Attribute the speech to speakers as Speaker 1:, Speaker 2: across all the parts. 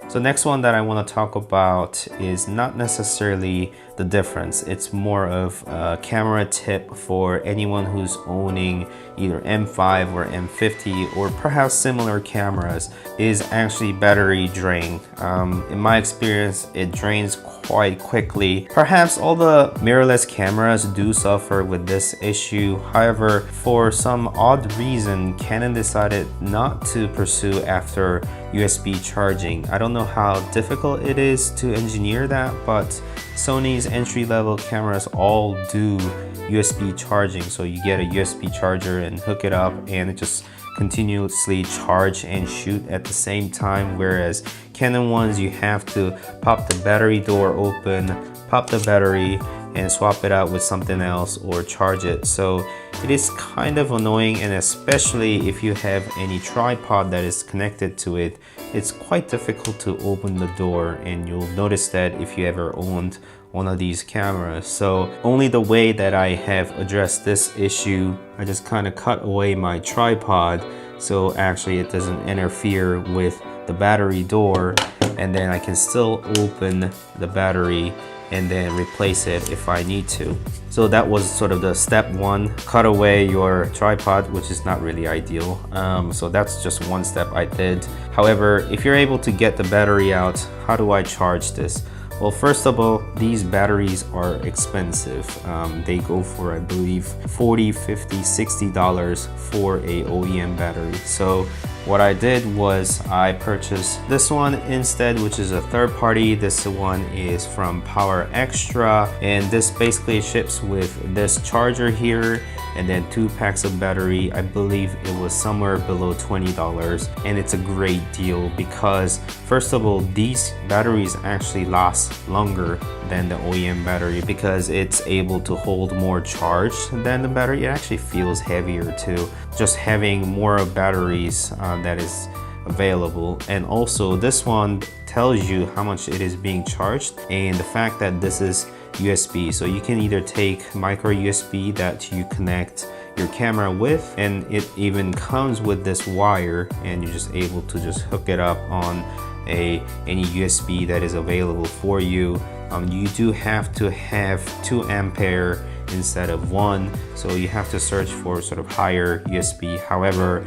Speaker 1: So next one that I want to talk about is not necessarily the difference. It's more of a camera tip for anyone who's owning either M5 or M50 or perhaps similar cameras, is actually battery drain. In my experience, it drains quite quickly. Perhaps all the mirrorless cameras do suffer with this issue. However, for some odd reason, Canon decided not to pursue after USB charging. I don't know how difficult it is to engineer that, but Sony's entry-level cameras all do USB charging. So you get a USB charger and hook it up and it just continuously charge and shoot at the same time, whereas Canon ones you have to pop the battery door open, pop the battery and swap it out with something else or charge it. So it is kind of annoying, and especially if you have any tripod that is connected to it, it's quite difficult to open the door, and you'll notice that if you ever owned one of these cameras. So only the way that I have addressed this issue, I just kind of cut away my tripod so actually it doesn't interfere with the battery door, and then I can still open the battery and then replace it if I need to. So that was sort of the step one, cut away your tripod, which is not really ideal. So that's just one step I did. However, if you're able to get the battery out, how do I charge this? Well, first of all, these batteries are expensive. They go for, I believe, $40, $50, $60 for a OEM battery. So what I did was I purchased this one instead, which is a third party. This one is from Power Extra, and this basically ships with this charger here and then 2 packs of battery. I believe it was somewhere below $20, and it's a great deal because first of all, these batteries actually last longer than the OEM battery because it's able to hold more charge than the battery. It actually feels heavier too, just having more batteries that is available. And also this one tells you how much it is being charged, and the fact that this is USB, so you can either take micro USB that you connect your camera with, and it even comes with this wire, and you're just able to just hook it up on any USB that is available for you. You do have to have 2 ampere instead of 1, so you have to search for sort of higher USB. However,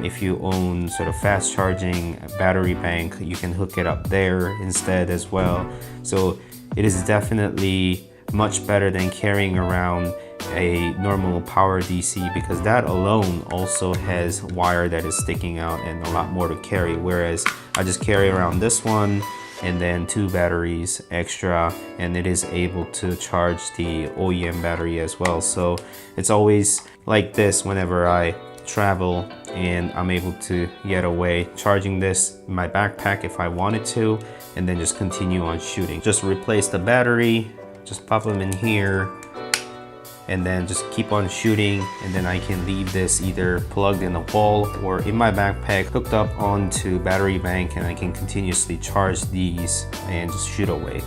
Speaker 1: if you own sort of fast charging battery bank, you can hook it up there instead as well. So it is definitely much better than carrying around a normal power DC, because that alone also has wire that is sticking out and a lot more to carry, whereas I just carry around this one and then 2 batteries extra, and it is able to charge the OEM battery as well. So it's always like this whenever I travel, and I'm able to get away charging this in my backpack if I wanted to, and then just continue on shooting. Just replace the battery, just pop them in here, and then just keep on shooting, and then I can leave this either plugged in a wall or in my backpack hooked up onto battery bank, and I can continuously charge these and just shoot away.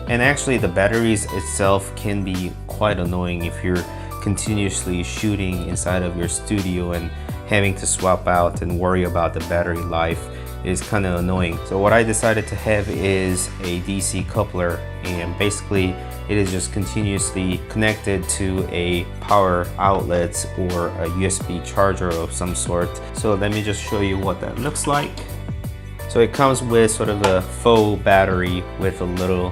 Speaker 1: And actually the batteries itself can be quite annoying if you're continuously shooting inside of your studio, and having to swap out and worry about the battery life is kind of annoying. So what I decided to have is a DC coupler, and basically it is just continuously connected to a power outlet or a USB charger of some sort. So let me just show you what that looks like. So it comes with sort of a faux battery with a little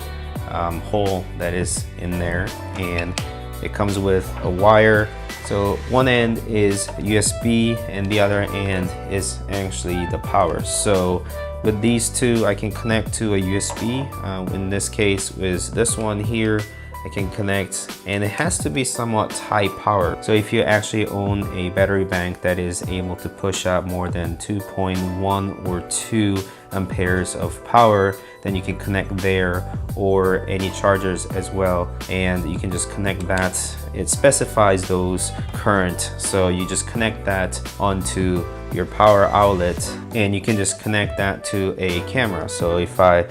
Speaker 1: hole that is in there, and it comes with a wire. So one end is USB and the other end is actually the power. So with these two, I can connect to a USB. In this case is this one here. I can connect, and it has to be somewhat high power. So if you actually own a battery bank that is able to push out more than 2.1 or 2 amperes of power, then you can connect there, or any chargers as well, and you can just connect that. It specifies those current, so you just connect that onto your power outlet, and you can just connect that to a camera. So if I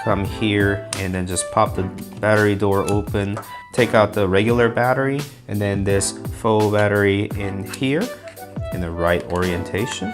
Speaker 1: come here and then just pop the battery door open, take out the regular battery, and then this faux battery in here in the right orientation,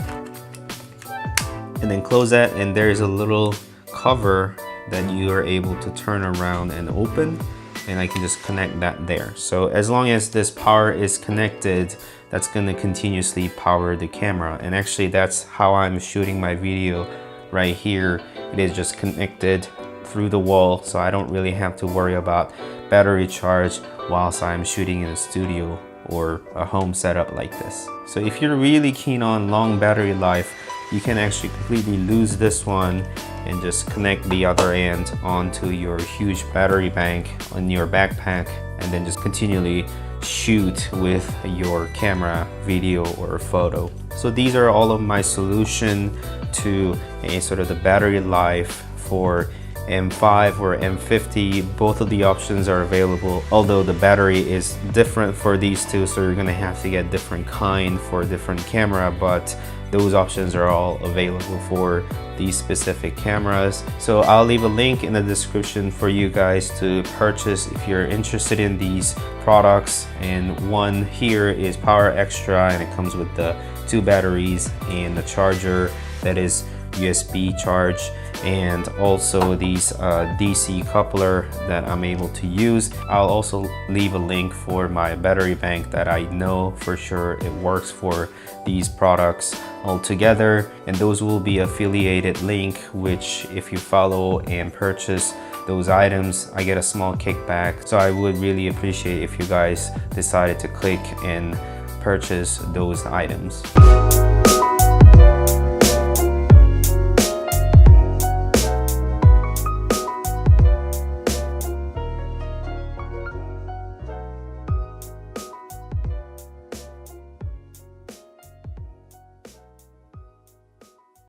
Speaker 1: and then close that, and there's a little cover that you are able to turn around and open, and I can just connect that there. So as long as this power is connected, that's going to continuously power the camera. And actually that's how I'm shooting my video right here. It is just connected through the wall, so I don't really have to worry about battery charge whilst I'm shooting in a studio or a home setup like this. So if you're really keen on long battery life, you can actually completely lose this one and just connect the other end onto your huge battery bank on your backpack, and then just continually shoot with your camera, video or photo. So these are all of my solution to a sort of the battery life for M5 or M50. Both of the options are available, although the battery is different for these two, so you're gonna have to get different kind for different camera, but those options are all available for these specific cameras. So I'll leave a link in the description for you guys to purchase if you're interested in these products. And one here is Power Extra, and it comes with the 2 batteries and the charger that is USB charge, and also these DC coupler that I'm able to use. I'll also leave a link for my battery bank that I know for sure it works for these products altogether, and those will be affiliated link, which if you follow and purchase those items, I get a small kickback. So I would really appreciate if you guys decided to click and purchase those items.